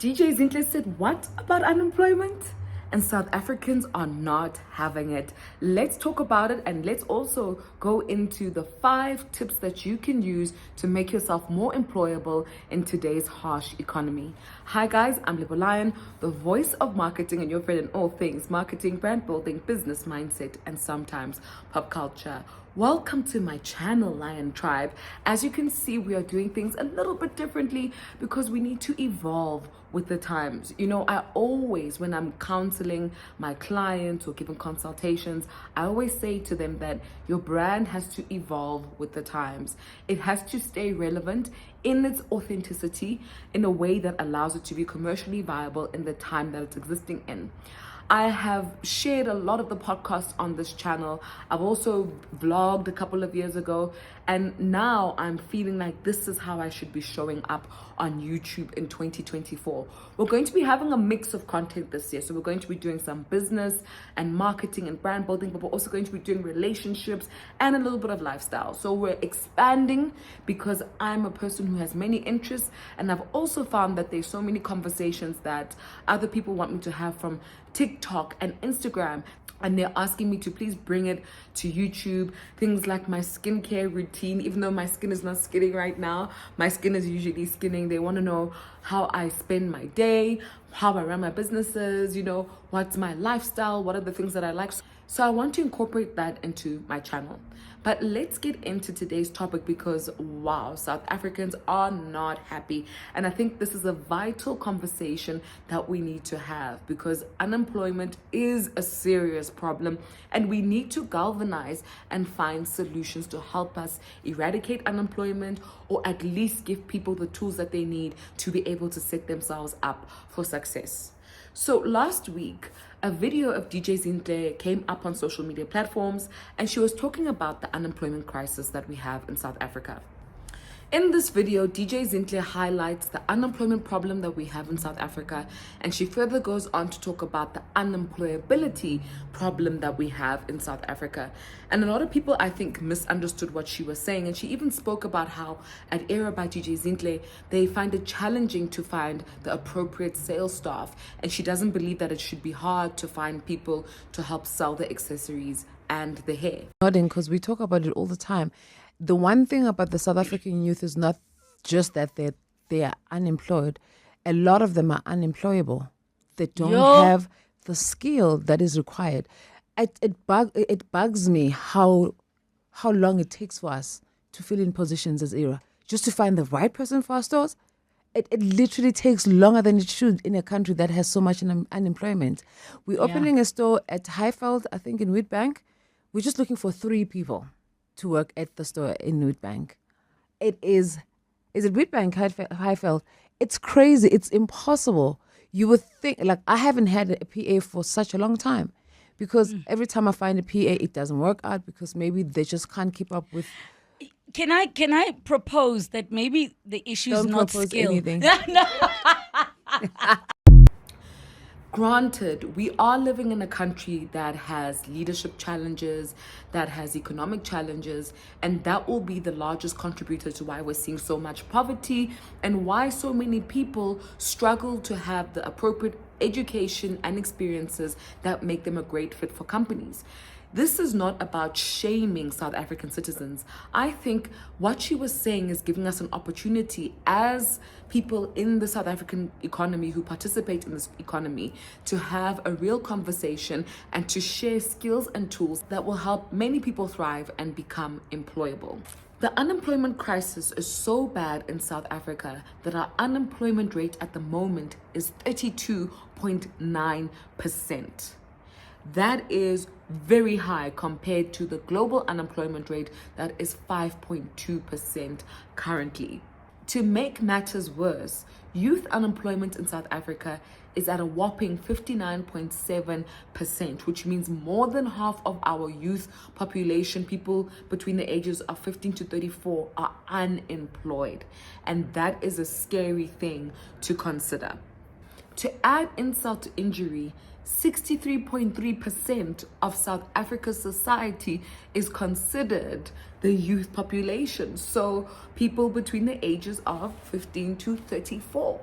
DJ Zinhle said, what about unemployment? And South Africans are not having it. Let's talk about it, and let's also go into the 5 tips that you can use to make yourself more employable in today's harsh economy. Hi guys, I'm Libo Lion, the voice of marketing and your friend in all things marketing, brand building, business mindset, and sometimes pop culture. Welcome to my channel, Lion Tribe. As you can see, we are doing things a little bit differently because we need to evolve with the times. You know, I always, when I'm counseling my clients or giving consultations, I always say to them that your brand has to evolve with the times. It has to stay relevant in its authenticity in a way that allows it to be commercially viable in the time that it's existing in. I have shared a lot of the podcasts on this channel. I've also vlogged a couple of years ago, and now I'm feeling like this is how I should be showing up on YouTube in 2024. We're going to be having a mix of content this year. So we're going to be doing some business and marketing and brand building, but we're also going to be doing relationships and a little bit of lifestyle. So we're expanding because I'm a person who has many interests, and I've also found that there's so many conversations that other people want me to have from TikTok and Instagram, and they're asking me to please bring it to YouTube. Things like my skincare routine, even though my skin is not skinning right now, my skin is usually skinning. They want to know how I spend my day, how I run my businesses, you know, what's my lifestyle, what are the things that I like. So I want to incorporate that into my channel. But let's get into today's topic because, wow, South Africans are not happy. And I think this is a vital conversation that we need to have because unemployment is a serious problem, and we need to galvanize and find solutions to help us eradicate unemployment, or at least give people the tools that they need to be able to set themselves up for success. So last week, a video of DJ Zinhle came up on social media platforms, and she was talking about the unemployment crisis that we have in South Africa. In this video, DJ Zinhle highlights the unemployment problem that we have in South Africa, and she further goes on to talk about the unemployability problem that we have in South Africa. And a lot of people, I think, misunderstood what she was saying, and she even spoke about how at Era by DJ Zinhle, they find it challenging to find the appropriate sales staff, and she doesn't believe that it should be hard to find people to help sell the accessories and the hair. Because we talk about it all the time. The one thing about the South African youth is not just that they are unemployed. A lot of them are unemployable. They don't have the skill that is required. It bugs me how long it takes for us to fill in positions as Era. Just to find the right person for our stores, it literally takes longer than it should in a country that has so much unemployment. We're opening a store at Highveld, I think in Witbank. We're just looking for 3 people to work at the store in Witbank. Is it Witbank, Highveld? It's crazy. It's impossible. You would think, like, I haven't had a PA for such a long time because every time I find a PA, it doesn't work out because maybe they just can't keep up with. Can I propose that maybe the issue is not skill? Anything. No. Granted, we are living in a country that has leadership challenges, that has economic challenges, and that will be the largest contributor to why we're seeing so much poverty and why so many people struggle to have the appropriate education and experiences that make them a great fit for companies. This is not about shaming South African citizens. I think what she was saying is giving us an opportunity as people in the South African economy who participate in this economy to have a real conversation and to share skills and tools that will help many people thrive and become employable. The unemployment crisis is so bad in South Africa that our unemployment rate at the moment is 32.9%. That is very high compared to the global unemployment rate that is 5.2% currently. To make matters worse, youth unemployment in South Africa is at a whopping 59.7%, which means more than half of our youth population, people between the ages of 15 to 34, are unemployed. And that is a scary thing to consider. To add insult to injury, 63.3% of South Africa's society is considered the youth population. So people between the ages of 15 to 34.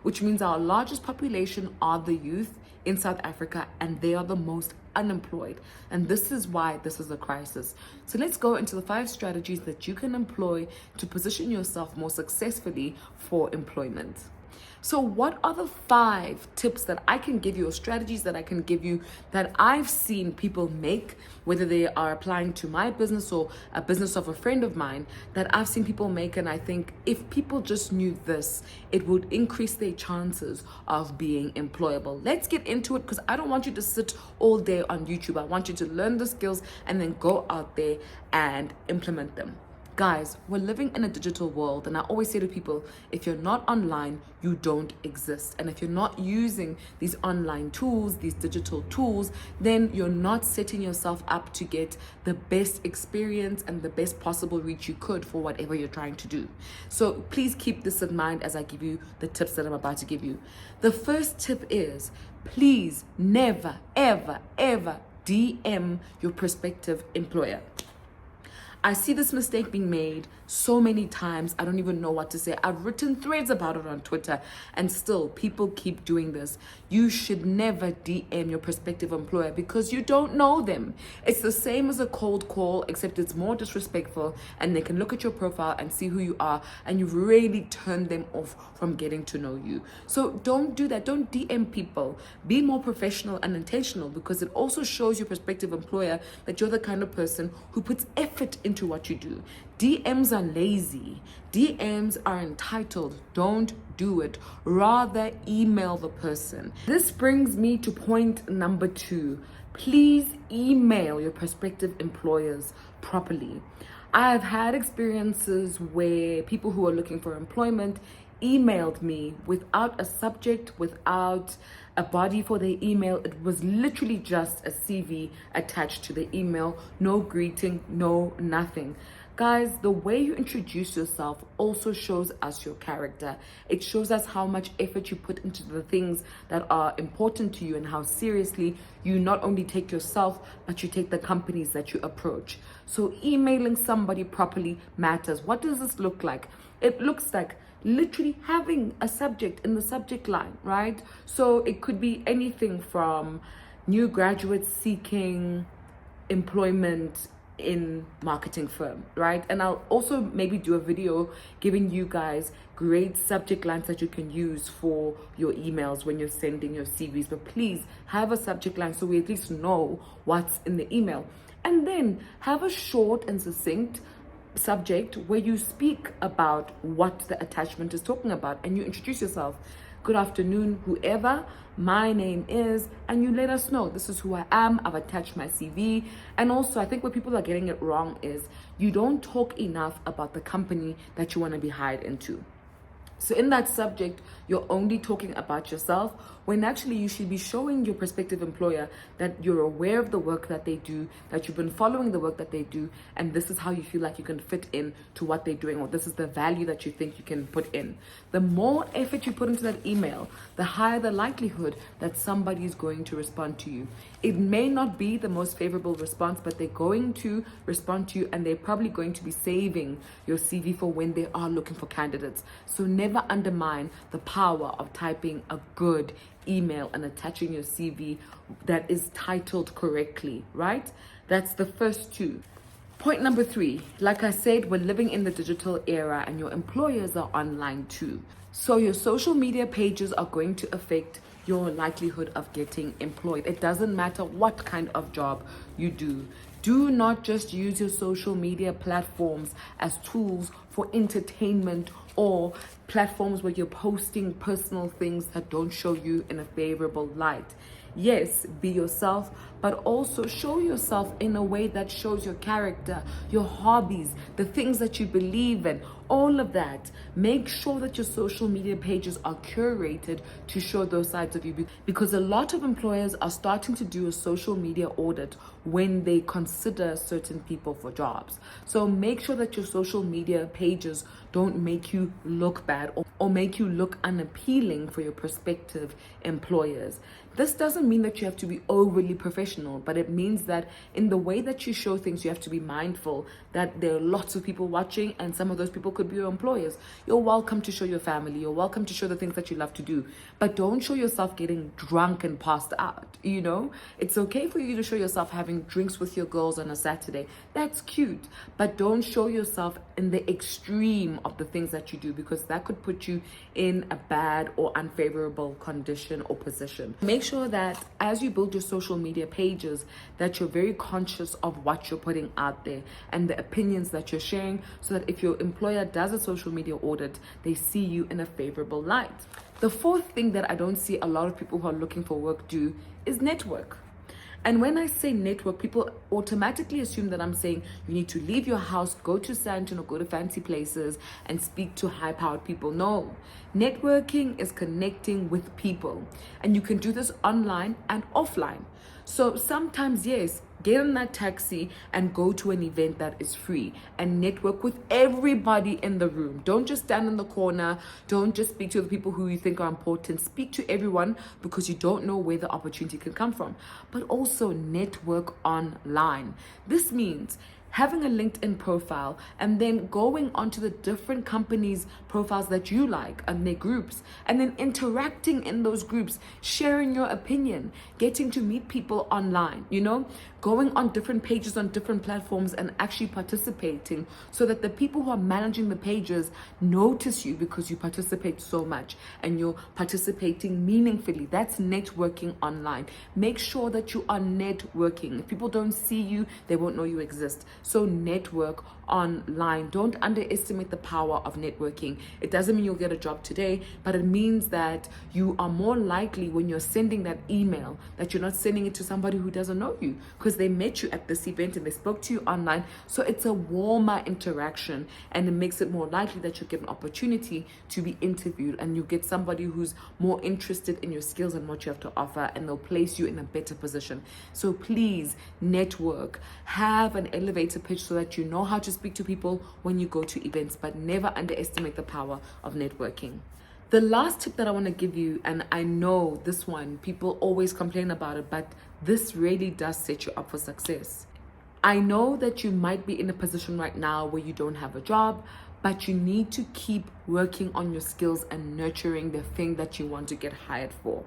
which means our largest population are the youth in South Africa, and they are the most unemployed. And this is why this is a crisis. So let's go into the 5 strategies that you can employ to position yourself more successfully for employment. So what are the 5 tips that I can give you, or strategies that I can give you, that I've seen people make, whether they are applying to my business or a business of a friend of mine, that I've seen people make? And I think if people just knew this, it would increase their chances of being employable. Let's get into it, because I don't want you to sit all day on YouTube. I want you to learn the skills and then go out there and implement them. Guys, we're living in a digital world, and I always say to people, if you're not online, you don't exist. And if you're not using these online tools, these digital tools, then you're not setting yourself up to get the best experience and the best possible reach you could for whatever you're trying to do. So please keep this in mind as I give you the tips that I'm about to give you. The first tip is, please never, ever, ever DM your prospective employer. I see this mistake being made so many times, I don't even know what to say. I've written threads about it on Twitter, and still people keep doing this. You should never DM your prospective employer, because you don't know them. It's the same as a cold call, except it's more disrespectful, and they can look at your profile and see who you are, and you've really turned them off from getting to know you. So don't do that. Don't DM people. Be more professional and intentional, because it also shows your prospective employer that you're the kind of person who puts effort into what you do. DMs are lazy. DMs are entitled. Don't do it. Rather, email the person. This brings me to point number 2. Please email your prospective employers properly. I've had experiences where people who are looking for employment emailed me without a subject, without a body for their email. It was literally just a CV attached to the email. No greeting, no nothing. Guys, the way you introduce yourself also shows us your character. It shows us how much effort you put into the things that are important to you, and how seriously you not only take yourself, but you take the companies that you approach. So emailing somebody properly matters. What does this look like? It looks like literally having a subject in the subject line, right? So it could be anything from new graduates seeking employment in marketing firm, right? And I'll also maybe do a video giving you guys great subject lines that you can use for your emails when you're sending your CVs. But please have a subject line so we at least know what's in the email. And then have a short and succinct subject where you speak about what the attachment is talking about, and you introduce yourself. Good afternoon, whoever, my name is, and you let us know this is who I am. I've attached my CV. And also, I think where people are getting it wrong is you don't talk enough about the company that you want to be hired into. So in that subject, you're only talking about yourself, when actually you should be showing your prospective employer that you're aware of the work that they do, that you've been following the work that they do, and this is how you feel like you can fit in to what they're doing, or this is the value that you think you can put in. The more effort you put into that email, the higher the likelihood that somebody is going to respond to you. It may not be the most favorable response, but they're going to respond to you, and they're probably going to be saving your CV for when they are looking for candidates. So never undermine the power of typing a good email and attaching your CV that is titled correctly, right? That's the first 2. Point number 3, like I said, we're living in the digital era, and your employers are online too. So your social media pages are going to affect your likelihood of getting employed. It doesn't matter what kind of job you do. Do not just use your social media platforms as tools for entertainment, or platforms where you're posting personal things that don't show you in a favorable light. Yes, be yourself, but also show yourself in a way that shows your character, your hobbies, the things that you believe in, all of that. Make sure that your social media pages are curated to show those sides of you, because a lot of employers are starting to do a social media audit when they consider certain people for jobs. So make sure that your social media pages don't make you look bad, or or make you look unappealing for your prospective employers. This doesn't mean that you have to be overly professional, but it means that in the way that you show things, you have to be mindful that there are lots of people watching, and some of those people could be your employers. You're welcome to show your family. You're welcome to show the things that you love to do, but don't show yourself getting drunk and passed out. It's okay for you to show yourself having drinks with your girls on a Saturday. That's cute, but don't show yourself in the extreme of the things that you do, because that could put you in a bad or unfavorable condition or position. Make sure that as you build your social media pages, that you're very conscious of what you're putting out there and the opinions that you're sharing, so that if your employer does a social media audit, they see you in a favorable light. The fourth thing that I don't see a lot of people who are looking for work do is network. And when I say network, people automatically assume that I'm saying you need to leave your house, go to Santon or go to fancy places and speak to high-powered people. No, networking is connecting with people. And you can do this online and offline. So sometimes, yes, get in that taxi and go to an event that is free and network with everybody in the room. Don't just stand in the corner. Don't just speak to the people who you think are important. Speak to everyone, because you don't know where the opportunity can come from. But also network online. This means having a LinkedIn profile and then going onto the different companies' profiles that you like and their groups, and then interacting in those groups, sharing your opinion, getting to meet people online, going on different pages on different platforms and actually participating, so that the people who are managing the pages notice you because you participate so much and you're participating meaningfully. That's networking online. Make sure that you are networking. If people don't see you, they won't know you exist. So network online. Don't underestimate the power of networking. It doesn't mean you'll get a job today, but it means that you are more likely, when you're sending that email, that you're not sending it to somebody who doesn't know you, because they met you at this event and they spoke to you online. So it's a warmer interaction, and it makes it more likely that you'll get an opportunity to be interviewed, and you get somebody who's more interested in your skills and what you have to offer, and they'll place you in a better position. So please network. Have an elevator pitch so that you know how to speak to people when you go to events, but never underestimate the power of networking. The last tip that I want to give you, and I know this one, people always complain about it, but this really does set you up for success. I know that you might be in a position right now where you don't have a job, but you need to keep working on your skills and nurturing the thing that you want to get hired for.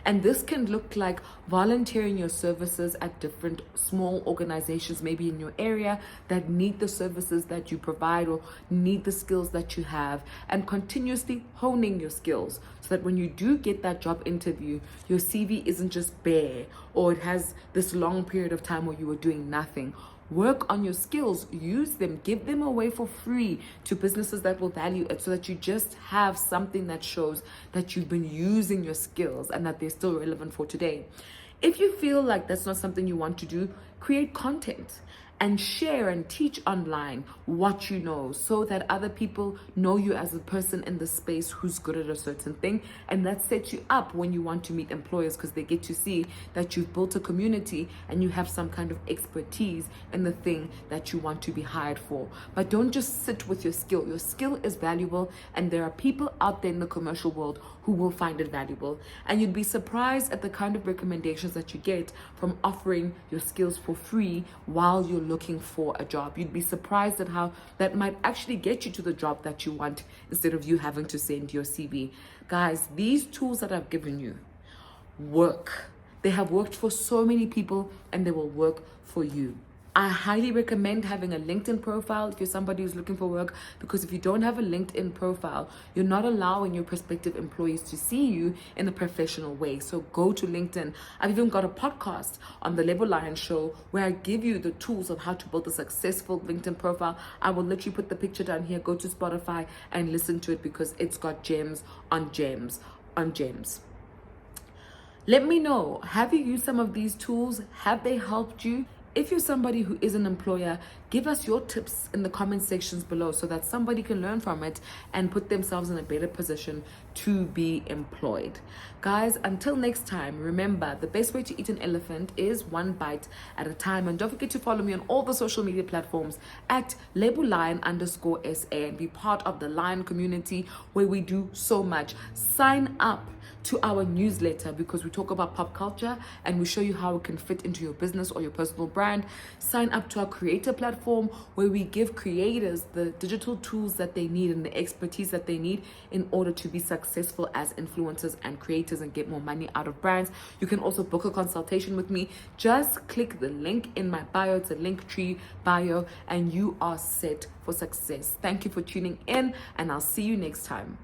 And this can look like volunteering your services at different small organizations, maybe in your area, that need the services that you provide or need the skills that you have, and continuously honing your skills so that when you do get that job interview, your CV isn't just bare, or it has this long period of time where you were doing nothing. Work on your skills, use them, give them away for free to businesses that will value it, so that you just have something that shows that you've been using your skills and that they're still relevant for today. If you feel like that's not something you want to do, create content and share and teach online what you know, so that other people know you as a person in the space who's good at a certain thing. And that sets you up when you want to meet employers, because they get to see that you've built a community and you have some kind of expertise in the thing that you want to be hired for. But don't just sit with your skill. Your skill is valuable, and there are people out there in the commercial world who will find it valuable. And you'd be surprised at the kind of recommendations that you get from offering your skills for free while you're looking for a job. You'd be surprised at how that might actually get you to the job that you want, instead of you having to send your CV. Guys, these tools that I've given you work. They have worked for so many people, and they will work for you. I highly recommend having a LinkedIn profile if you're somebody who's looking for work, because if you don't have a LinkedIn profile, you're not allowing your prospective employees to see you in a professional way. So go to LinkedIn. I've even got a podcast on the Level Lion Show where I give you the tools of how to build a successful LinkedIn profile. I will literally put the picture down here. Go to Spotify and listen to it, because it's got gems on gems on gems. Let me know, have you used some of these tools? Have they helped you? if you're somebody who is an employer, give us your tips in the comment sections below so that somebody can learn from it and put themselves in a better position to be employed. Guys, until next time, remember, the best way to eat an elephant is one bite at a time. And don't forget to follow me on all the social media platforms at labellion_SA and be part of the Lion community where we do so much. Sign up to our newsletter because we talk about pop culture and we show you how it can fit into your business or your personal brand. Sign up to our creator platform where we give creators the digital tools that they need and the expertise that they need in order to be successful as influencers and creators and get more money out of brands. You can also book a consultation with me. Just click the link in my bio. It's a Linktree bio and you are set for success. Thank you for tuning in and I'll see you next time.